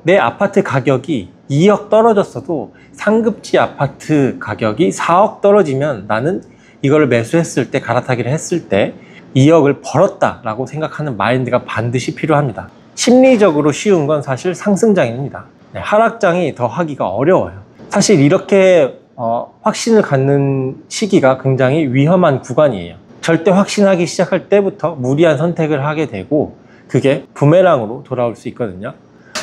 내 아파트 가격이 2억 떨어졌어도 상급지 아파트 가격이 4억 떨어지면 나는 이걸 매수했을 때, 갈아타기를 했을 때 2억을 벌었다 라고 생각하는 마인드가 반드시 필요합니다. 심리적으로 쉬운 건 사실 상승장입니다. 하락장이 더 하기가 어려워요. 사실 이렇게 확신을 갖는 시기가 굉장히 위험한 구간이에요. 절대 확신하기 시작할 때부터 무리한 선택을 하게 되고 그게 부메랑으로 돌아올 수 있거든요.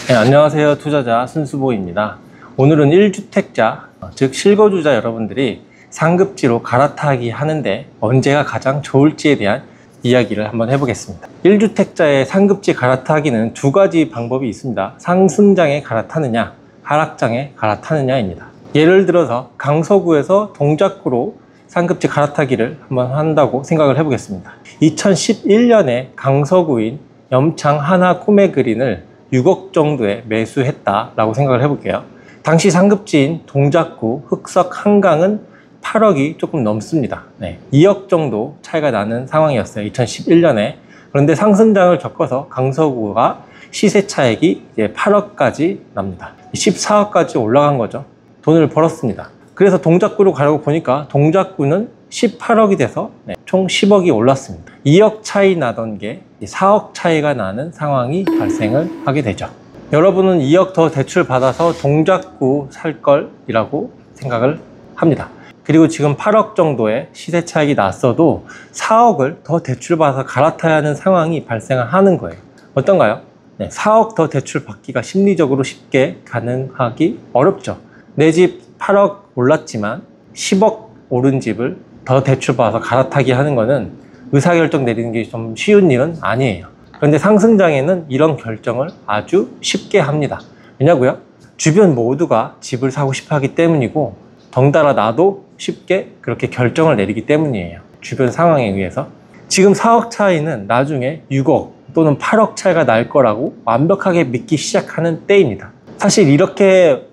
네, 안녕하세요. 투자자 순수보입니다. 오늘은 1주택자, 즉 실거주자 여러분들이 상급지로 갈아타기 하는데 언제가 가장 좋을지에 대한 이야기를 한번 해보겠습니다. 1주택자의 상급지 갈아타기는 두 가지 방법이 있습니다. 상승장에 갈아타느냐, 하락장에 갈아타느냐입니다. 예를 들어서 강서구에서 동작구로 상급지 갈아타기를 한번 한다고 생각을 해보겠습니다. 2011년에 강서구인 염창 하나 코메그린을 6억 정도에 매수했다라고 생각을 해볼게요. 당시 상급지인 동작구 흑석 한강은 8억이 조금 넘습니다. 2억 정도 차이가 나는 상황이었어요. 2011년에. 그런데 상승장을 겪어서 강서구가 시세 차익이 이제 8억까지 납니다. 14억까지 올라간 거죠. 돈을 벌었습니다. 그래서 동작구로 가려고 보니까 동작구는 18억이 돼서 총 10억이 올랐습니다. 2억 차이 나던 게 4억 차이가 나는 상황이 발생을 하게 되죠. 여러분은 2억 더 대출 받아서 동작구 살 걸이라고 생각을 합니다. 그리고 지금 8억 정도의 시세 차익이 났어도 4억을 더 대출 받아서 갈아타야 하는 상황이 발생하는 거예요. 어떤가요? 4억 더 대출 받기가 심리적으로 쉽게 가능하기 어렵죠. 내 집 8억 올랐지만 10억 오른 집을 더 대출 받아서 갈아타기 하는 거는 의사결정 내리는 게 좀 쉬운 일은 아니에요. 그런데 상승장에는 이런 결정을 아주 쉽게 합니다. 왜냐고요? 주변 모두가 집을 사고 싶어 하기 때문이고 덩달아 나도 쉽게 그렇게 결정을 내리기 때문이에요. 주변 상황에 의해서. 지금 4억 차이는 나중에 6억 또는 8억 차이가 날 거라고 완벽하게 믿기 시작하는 때입니다. 사실 이렇게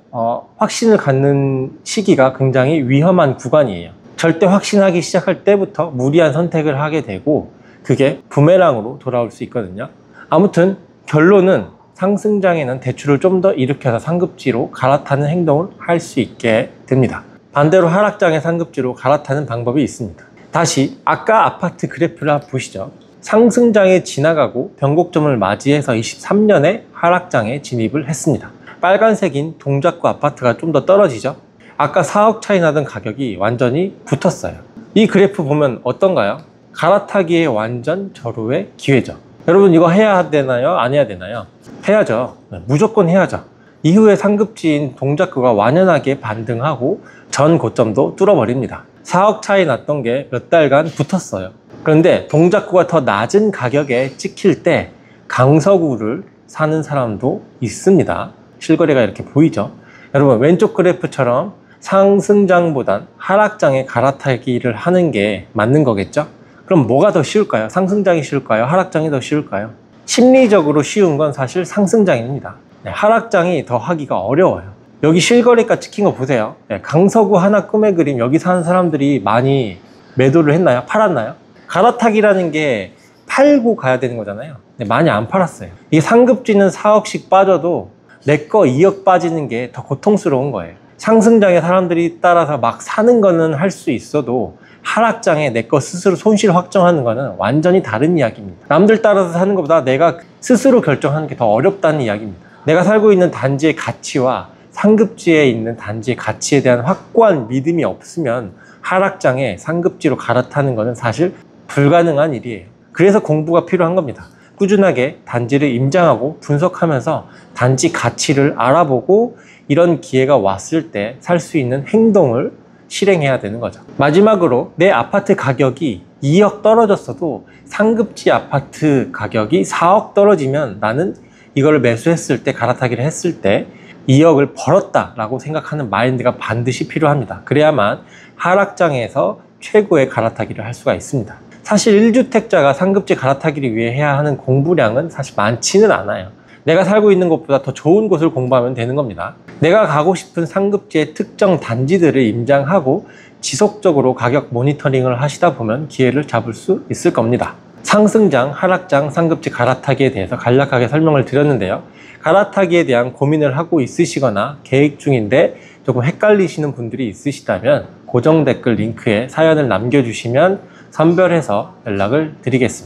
확신을 갖는 시기가 굉장히 위험한 구간이에요. 절대 확신하기 시작할 때부터 무리한 선택을 하게 되고 그게 부메랑으로 돌아올 수 있거든요. 아무튼 결론은 상승장에는 대출을 좀 더 일으켜서 상급지로 갈아타는 행동을 할 수 있게 됩니다. 반대로 하락장의 상급지로 갈아타는 방법이 있습니다. 다시 아까 아파트 그래프를 한번 보시죠. 상승장에 지나가고 변곡점을 맞이해서 23년에 하락장에 진입을 했습니다. 빨간색인 동작구 아파트가 좀 더 떨어지죠. 아까 4억 차이 나던 가격이 완전히 붙었어요. 이 그래프 보면 어떤가요? 갈아타기의 완전 절호의 기회죠. 여러분 이거 해야 되나요? 안 해야 되나요? 해야죠. 무조건 해야죠. 이후에 상급지인 동작구가 완연하게 반등하고 전 고점도 뚫어버립니다. 4억 차이 났던 게 몇 달간 붙었어요. 그런데 동작구가 더 낮은 가격에 찍힐 때 강서구를 사는 사람도 있습니다. 실거래가 이렇게 보이죠. 여러분 왼쪽 그래프처럼 상승장보단 하락장에 갈아타기를 하는 게 맞는 거겠죠? 그럼 뭐가 더 쉬울까요? 상승장이 쉬울까요? 하락장이 더 쉬울까요? 심리적으로 쉬운 건 사실 상승장입니다. 하락장이 더 하기가 어려워요. 여기 실거래가 찍힌 거 보세요. 강서구 하나 꿈의 그림, 여기 사는 사람들이 많이 매도를 했나요? 팔았나요? 갈아타기라는 게 팔고 가야 되는 거잖아요. 많이 안 팔았어요. 이게 상급지는 4억씩 빠져도 내 거 2억 빠지는 게 더 고통스러운 거예요. 상승장에 사람들이 따라서 막 사는 거는 할 수 있어도 하락장에 내 거 스스로 손실 확정하는 거는 완전히 다른 이야기입니다. 남들 따라서 사는 것보다 내가 스스로 결정하는 게 더 어렵다는 이야기입니다. 내가 살고 있는 단지의 가치와 상급지에 있는 단지의 가치에 대한 확고한 믿음이 없으면 하락장에 상급지로 갈아타는 거는 사실 불가능한 일이에요. 그래서 공부가 필요한 겁니다. 꾸준하게 단지를 임장하고 분석하면서 단지 가치를 알아보고 이런 기회가 왔을 때 살 수 있는 행동을 실행해야 되는 거죠. 마지막으로 내 아파트 가격이 2억 떨어졌어도 상급지 아파트 가격이 4억 떨어지면 나는 이걸 매수했을 때, 갈아타기를 했을 때 2억을 벌었다라고 생각하는 마인드가 반드시 필요합니다. 그래야만 하락장에서 최고의 갈아타기를 할 수가 있습니다. 사실 1주택자가 상급지 갈아타기를 위해 해야 하는 공부량은 사실 많지는 않아요. 내가 살고 있는 곳보다 더 좋은 곳을 공부하면 되는 겁니다. 내가 가고 싶은 상급지의 특정 단지들을 임장하고 지속적으로 가격 모니터링을 하시다 보면 기회를 잡을 수 있을 겁니다. 상승장, 하락장, 상급지 갈아타기에 대해서 간략하게 설명을 드렸는데요. 갈아타기에 대한 고민을 하고 있으시거나 계획 중인데 조금 헷갈리시는 분들이 있으시다면 고정 댓글 링크에 사연을 남겨주시면 선별해서 연락을 드리겠습니다.